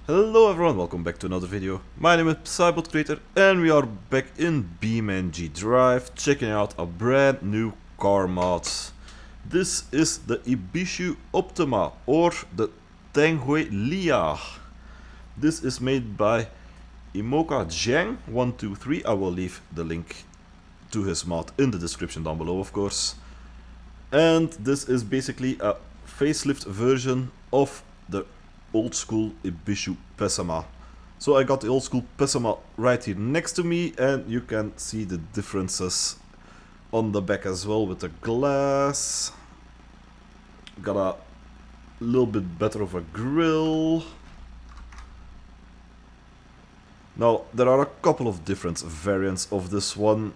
Hello everyone, welcome back to another video. My name is PsybotVT and we are back in BeamNG Drive checking out a brand new car mod. This is the Ibishu Optima or the Tenghui Lia. This is made by Imoka Zhang123. I will leave the link to his mod in the description down below, of course. And this is basically a facelift version of the old school Ibishu Pessima. So I got the old school Pessima right here next to me, and you can see the differences on the back as well with the glass. Got a little bit better of a grille. Now there are a couple of different variants of this one,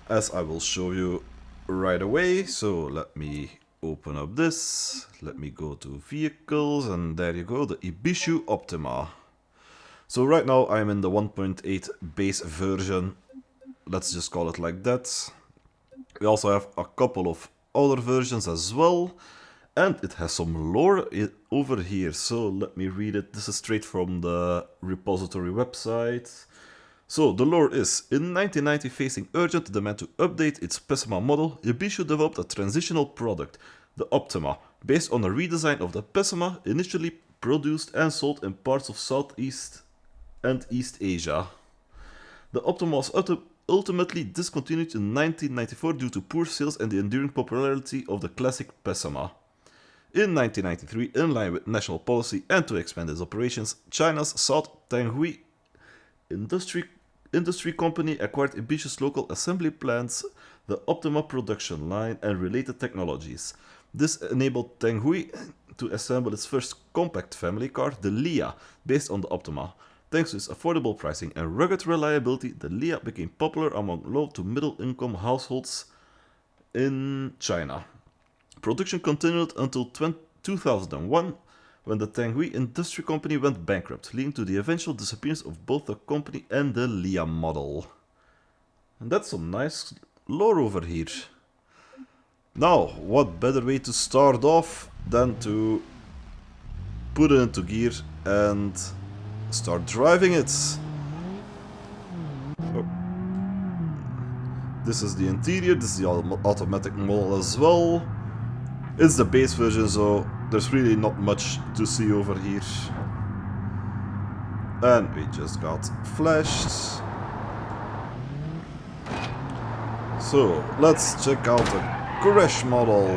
as I will show you right away. So let me open up this, let me go to vehicles, and there you go, the Ibishu Optima. So right now I'm in the 1.8 base version, let's just call it like that. We also have a couple of other versions as well, and it has some lore over here, so let me read it. This is straight from the repository website. So, the lore is, in 1990, facing urgent demand to update its Pessima model, Ibishu developed a transitional product, the Optima, based on a redesign of the Pessima initially produced and sold in parts of Southeast and East Asia. The Optima was ultimately discontinued in 1994 due to poor sales and the enduring popularity of the classic Pessima. In 1993, in line with national policy and to expand its operations, China's South Tenghui Industry Company acquired Ibishu's local assembly plants, the Optima production line, and related technologies. This enabled Tenghui to assemble its first compact family car, the Lia, based on the Optima. Thanks to its affordable pricing and rugged reliability, the Lia became popular among low to middle income households in China. Production continued until 2001, when the Tenghui Industry Company went bankrupt, leading to the eventual disappearance of both the company and the Lia model. And that's some nice lore over here. Now, what better way to start off than to put it into gear and start driving it. Oh. This is the interior, this is the automatic model as well. It's the base version, so there's really not much to see over here. And we just got flashed. So, let's check out the crash model.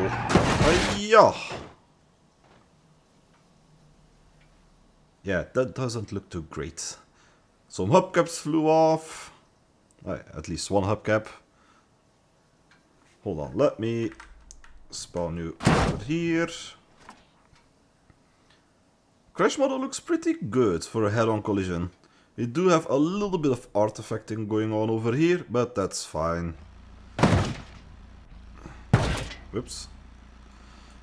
Yeah, that doesn't look too great. Some hubcaps flew off. At least one hubcap. Hold on, let me spawn you over here. Crash model looks pretty good for a head-on collision. We do have a little bit of artifacting going on over here, but that's fine. Whoops.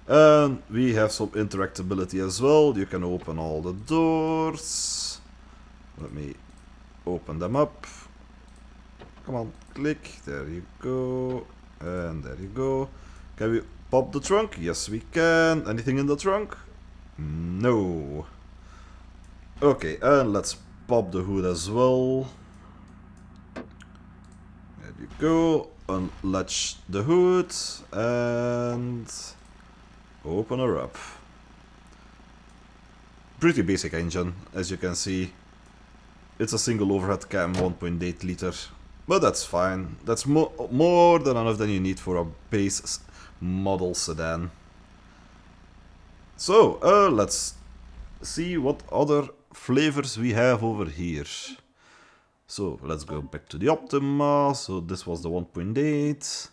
And we have some interactability as well. You can open all the doors. Let me open them up. Come on, click. There you go. And there you go. Can we pop the trunk? Yes, we can. Anything in the trunk? No. Okay, and let's pop the hood as well. There you go. Unlatch the hood and open her up. Pretty basic engine, as you can see. It's a single overhead cam, 1.8 liter. But that's fine. That's more than enough than you need for a base model sedan. So, let's see what other flavors we have over here. So, let's go back to the Optima. So, this was the 1.8.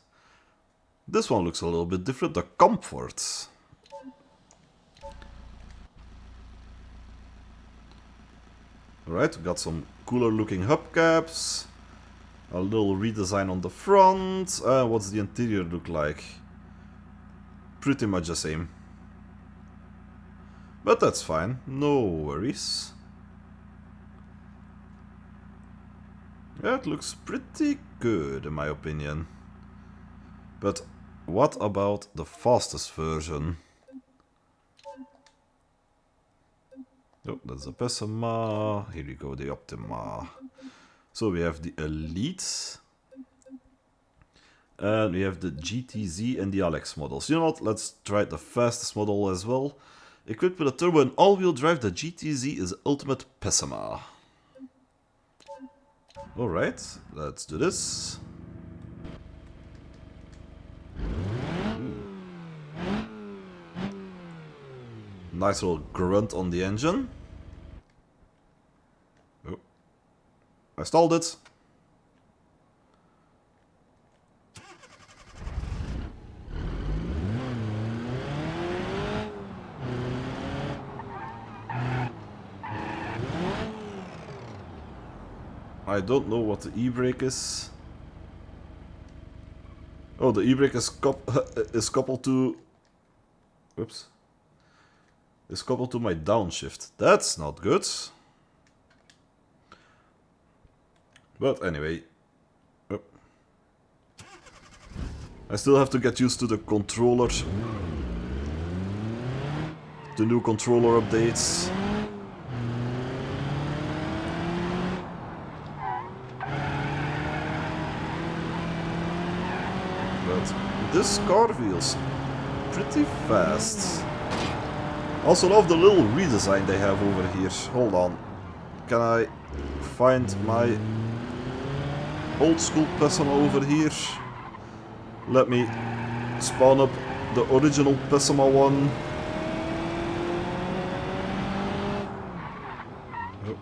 This one looks a little bit different, the Comfort. Alright, we got some cooler looking hubcaps. A little redesign on the front. What's the interior look like? Pretty much the same. But that's fine, no worries. Yeah, it looks pretty good in my opinion. But what about the fastest version? Oh, that's the Pessima. Here we go, the Optima. So we have the Elite. And we have the GTZ and the Alex models. You know what? Let's try the fastest model as well. Equipped with a turbo and all-wheel drive, the GTZ is Ultimate Pessima. Alright, let's do this. Nice little grunt on the engine. Oh. I stalled it. I don't know what the e-brake is. Oh, the e-brake is, is coupled to... Whoops. Is coupled to my downshift. That's not good. But anyway. Oh. I still have to get used to the controller. The new controller updates. But this car feels pretty fast. Also love the little redesign they have over here. Hold on. Can I find my old school Pessima over here? Let me spawn up the original Pessima one. Oh.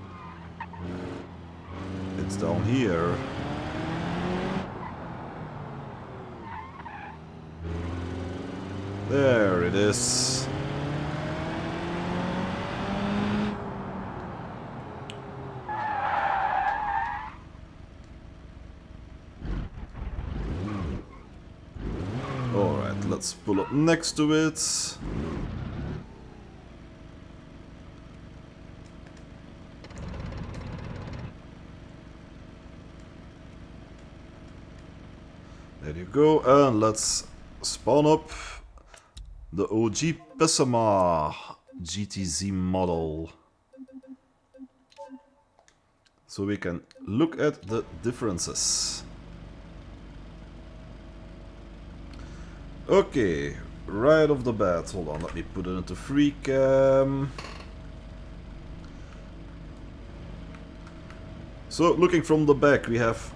It's down here. There it is. Alright, let's pull up next to it. There you go, and let's spawn up the OG Pessima GTZ model. So we can look at the differences. Okay, right off the bat, hold on, let me put it into free cam. So looking from the back, we have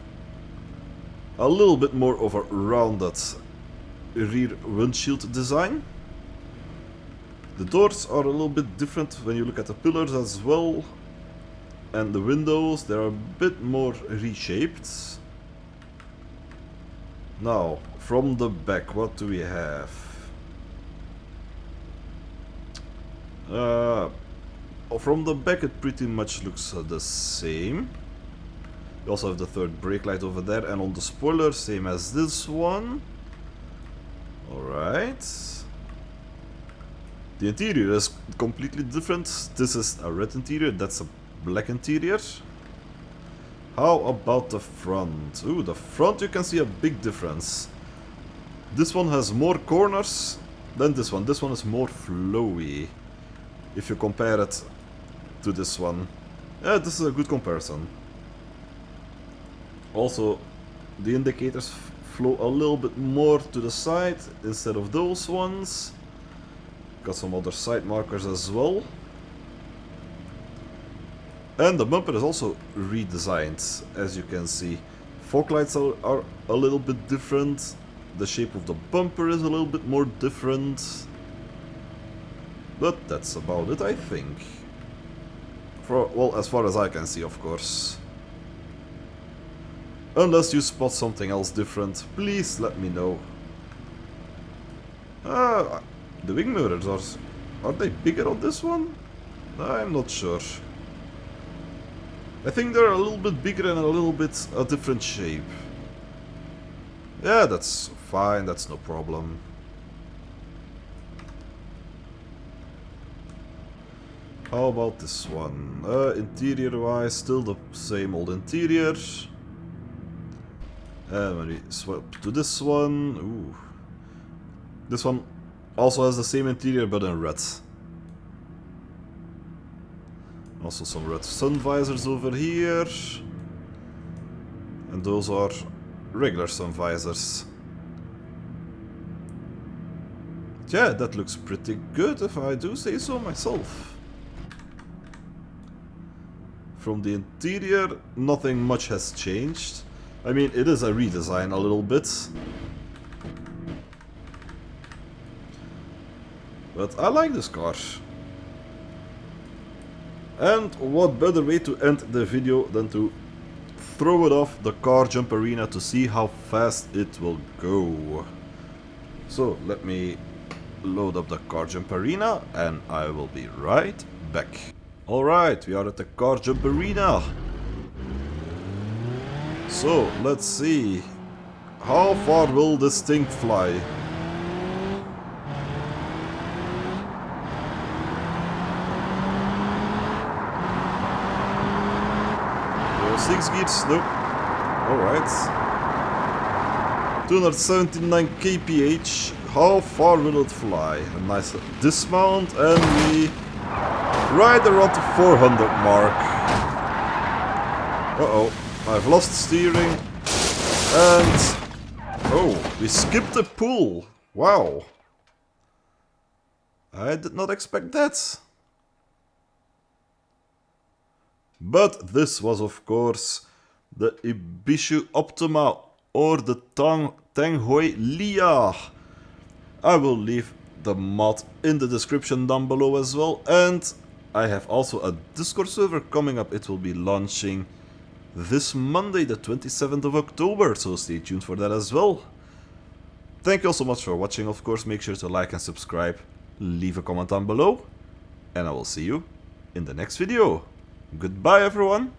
a little bit more of a rounded rear windshield design. The doors are a little bit different when you look at the pillars as well. And the windows, they're a bit more reshaped. Now, from the back, what do we have? From the back it pretty much looks the same. We also have the third brake light over there, and on the spoiler, same as this one. Alright. The interior is completely different. This is a red interior, that's a black interior. How about the front? Ooh, the front you can see a big difference. This one has more corners than this one. This one is more flowy. If you compare it to this one. Yeah, this is a good comparison. Also, the indicators flow a little bit more to the side instead of those ones. Got some other side markers as well. And the bumper is also redesigned, as you can see. Fog lights are a little bit different. The shape of the bumper is a little bit more different. But that's about it, I think. Well, as far as I can see, of course. Unless you spot something else different, please let me know. The wing mirrors are they bigger on this one? I'm not sure. I think they're a little bit bigger and a little bit a different shape. Yeah, that's fine, that's no problem. How about this one? Interior wise, still the same old interior. And when we swap to this one, ooh. This one also has the same interior but in red. Also some red sun visors over here. And those are regular sun visors. Yeah, that looks pretty good if I do say so myself. From the interior, nothing much has changed. I mean, it is a redesign a little bit. But I like this car. And what better way to end the video than to throw it off the car jump arena to see how fast it will go. So let me load up the car jump arena and I will be right back. Alright, we are at the car jump arena. So let's see. How far will this thing fly? 6 gears, nope. Alright. 279 kph. How far will it fly? A nice dismount and we right around the 400 mark. Uh-oh, I've lost steering. And... oh, we skipped the pool. Wow. I did not expect that. But this was of course the Ibishu Optima or the Tanghoi Lia. I will leave the mod in the description down below as well, and I have also a Discord server coming up. It will be launching this Monday, the 27th of October, so stay tuned for that as well. Thank you all so much for watching. Of course, make sure to like and subscribe, leave a comment down below, and I will see you in the next video. Goodbye everyone!